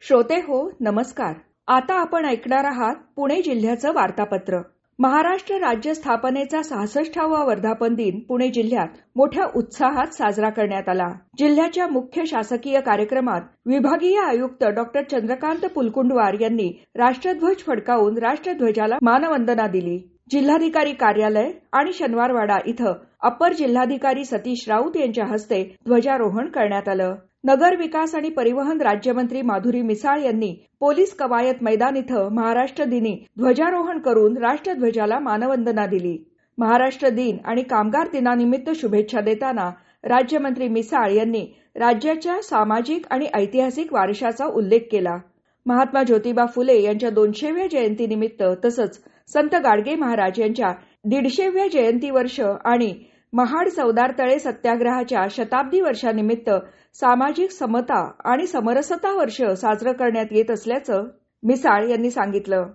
श्रोते हो, नमस्कार. आता आपण ऐकणार आहात पुणे जिल्ह्याचं वार्तापत्र. महाराष्ट्र राज्य स्थापनेचा 66वा वर्धापन दिन पुणे जिल्ह्यात मोठ्या उत्साहात साजरा करण्यात आला. जिल्ह्याच्या मुख्य शासकीय कार्यक्रमात विभागीय आयुक्त डॉ. चंद्रकांत पुलकुंडवार यांनी राष्ट्रध्वज फडकावून राष्ट्रध्वजाला मानवंदना दिली. जिल्हाधिकारी कार्यालय आणि शनिवारवाडा इथं अप्पर जिल्हाधिकारी सतीश राऊत यांच्या हस्ते ध्वजारोहण करण्यात आलं. नगर विकास आणि परिवहन राज्यमंत्री माधुरी मिसाळ यांनी पोलीस कवायत मैदान इथं महाराष्ट्र दिनी ध्वजारोहण करून राष्ट्रध्वजाला मानवंदना दिली. महाराष्ट्र दिन आणि कामगार दिनानिमित्त शुभेच्छा देताना राज्यमंत्री मिसाळ यांनी राज्याच्या सामाजिक आणि ऐतिहासिक वारशाचा उल्लेख केला. महात्मा ज्योतिबा फुले यांच्या 200व्या जयंतीनिमित्त तसंच संत गाडगे महाराज यांच्या 150व्या जयंती वर्ष आणि महाड चवदार तळे सत्याग्रहाच्या शताब्दी वर्षानिमित्त सामाजिक समता आणि समरसता वर्ष साजरं करण्यात येत असल्याचं मिसाळ यांनी सांगितलं.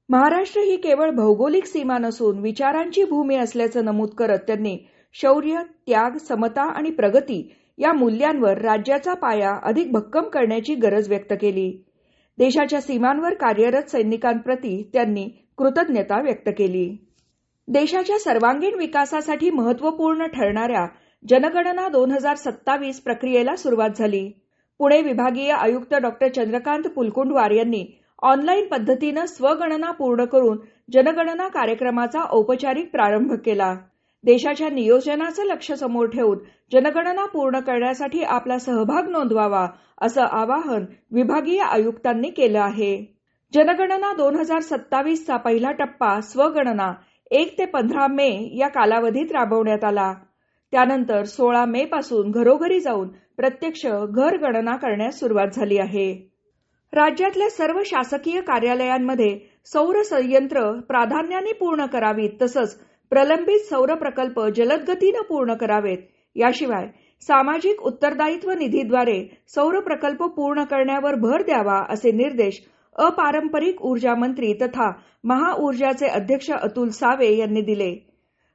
महाराष्ट्र ही केवळ भौगोलिक सीमा नसून विचारांची भूमी असल्याचं नमूद करत त्यांनी शौर्य, त्याग, समता आणि प्रगती या मूल्यांवर राज्याचा पाया अधिक भक्कम करण्याची गरज व्यक्त केली. देशाच्या सीमांवर कार्यरत सैनिकांप्रती त्यांनी कृतज्ञता व्यक्त केली. देशाच्या सर्वांगीण विकासासाठी महत्त्वपूर्ण ठरणाऱ्या जनगणना 2027 प्रक्रियेला सुरुवात झाली. पुणे विभागीय आयुक्त डॉ. चंद्रकांत पुलकुंडवार यांनी ऑनलाईन पद्धतीनं स्वगणना पूर्ण करून जनगणना कार्यक्रमाचा औपचारिक प्रारंभ केला. देशाच्या नियोजनाचं लक्ष्य समोर ठेवून जनगणना पूर्ण करण्यासाठी आपला सहभाग नोंदवावा असं आवाहन विभागीय आयुक्तांनी केलं आहे. जनगणना 2027चा पहिला टप्पा स्वगणना 1 ते 15 मे या कालावधीत राबवण्यात आला. त्यानंतर 16 मे पासून घरोघरी जाऊन प्रत्यक्ष घर गणना करण्यास सुरुवात झाली आहे. राज्यातल्या सर्व शासकीय कार्यालयांमध्ये सौर संयंत्र प्राधान्याने पूर्ण करावीत तसंच प्रलंबित सौर प्रकल्प जलद गतीनं पूर्ण करावेत. याशिवाय सामाजिक उत्तरदायित्व निधीद्वारे सौर प्रकल्प पूर्ण करण्यावर भर द्यावा असे निर्देश अपारंपरिक ऊर्जा मंत्री तथा महाऊर्जाचे अध्यक्ष अतुल सावे यांनी दिले.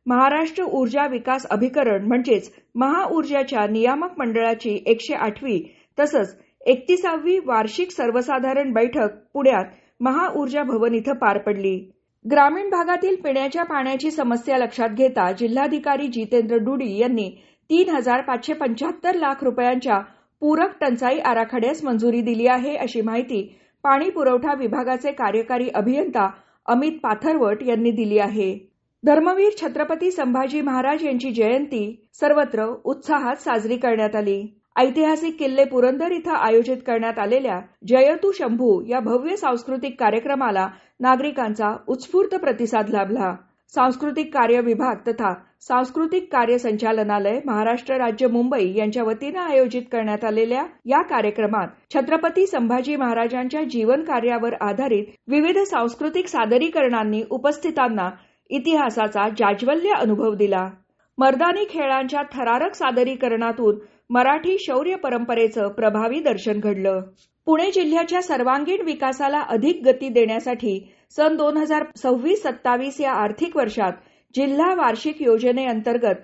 महाराष्ट्र ऊर्जा विकास अभिकरण म्हणजेच महाऊर्जाच्या नियामक मंडळाची 108वी तसंच 31वी वार्षिक सर्वसाधारण बैठक पुण्यात महाऊर्जा भवन इथं पार पडली. ग्रामीण भागातील पिण्याच्या पाण्याची समस्या लक्षात घेता जिल्हाधिकारी जितेंद्र डुडी यांनी 3,575 लाख रुपयांच्या पूरक टंचाई आराखड्यास मंजुरी दिली आहे अशी माहिती पाणी पुरवठा विभागाचे कार्यकारी अभियंता अमित पाथरवट यांनी दिली आहे. धर्मवीर छत्रपती संभाजी महाराज यांची जयंती सर्वत्र उत्साहात साजरी करण्यात आली. ऐतिहासिक किल्ले पुरंदर इथं आयोजित करण्यात आलेल्या जयतु शंभू या भव्य सांस्कृतिक कार्यक्रमाला नागरिकांचा उत्स्फूर्त प्रतिसाद लाभला. सांस्कृतिक कार्य विभाग तथा सांस्कृतिक कार्य संचालनालय महाराष्ट्र राज्य मुंबई यांच्या वतीनं आयोजित करण्यात आलेल्या या कार्यक्रमात छत्रपती संभाजी महाराजांच्या जीवन कार्यावर आधारित विविध सांस्कृतिक सादरीकरणांनी उपस्थितांना इतिहासाचा जाज्वल्य अनुभव दिला. मर्दानी खेळांच्या थरारक सादरीकरणातून मराठी शौर्य परंपरेचं प्रभावी दर्शन घडलं. पुणे जिल्ह्याच्या सर्वांगीण विकासाला अधिक गती देण्यासाठी सन 2026-27 या आर्थिक वर्षात जिल्हा वार्षिक योजनेअंतर्गत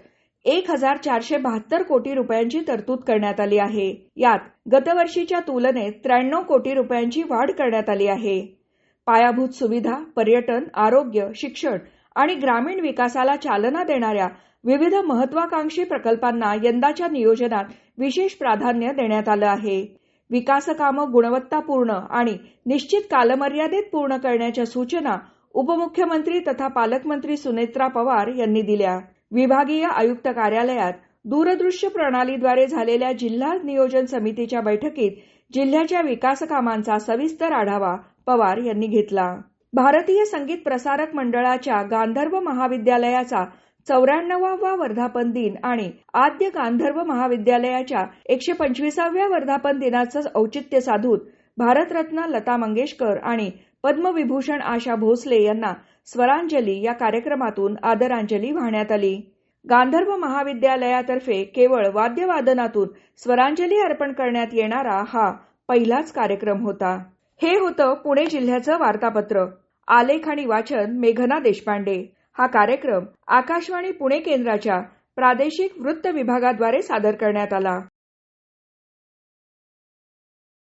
1,472 कोटी रुपयांची तरतूद करण्यात आली आहे. यात गतवर्षीच्या तुलनेत 93 कोटी रुपयांची वाढ करण्यात आली आहे. पायाभूत सुविधा, पर्यटन, आरोग्य, शिक्षण आणि ग्रामीण विकासाला चालना देणाऱ्या विविध महत्वाकांक्षी प्रकल्पांना यंदाच्या नियोजनात विशेष प्राधान्य देण्यात आलं आहे. विकासकामं गुणवत्तापूर्ण आणि निश्चित कालमर्यादेत पूर्ण करण्याच्या सूचना उपमुख्यमंत्री तथा पालकमंत्री सुनेत्रा पवार यांनी दिल्या. विभागीय आयुक्त कार्यालयात दूरदृश्य प्रणालीद्वारे झालेल्या जिल्हा नियोजन समितीच्या बैठकीत जिल्ह्याच्या विकासकामांचा सविस्तर आढावा पवार यांनी घेतला. भारतीय संगीत प्रसारक मंडळाच्या गांधर्व महाविद्यालयाचा 94वा वर्धापन दिन आणि आद्य गांधर्व महाविद्यालयाच्या 125व्या वर्धापन दिनाचं औचित्य साधून भारतरत्न लता मंगेशकर आणि पद्मविभूषण आशा भोसले यांना स्वरांजली या कार्यक्रमातून आदरांजली वाहण्यात आली. गांधर्व महाविद्यालयातर्फे केवळ वाद्यवादनातून स्वरांजली अर्पण करण्यात येणारा हा पहिलाच कार्यक्रम होता. हे होतं पुणे जिल्ह्याचं वार्तापत्र. आलेख आणि वाचन मेघना देशपांडे. हा कार्यक्रम आकाशवाणी पुणे केंद्राच्या प्रादेशिक वृत्त विभागाद्वारे सादर करण्यात आला.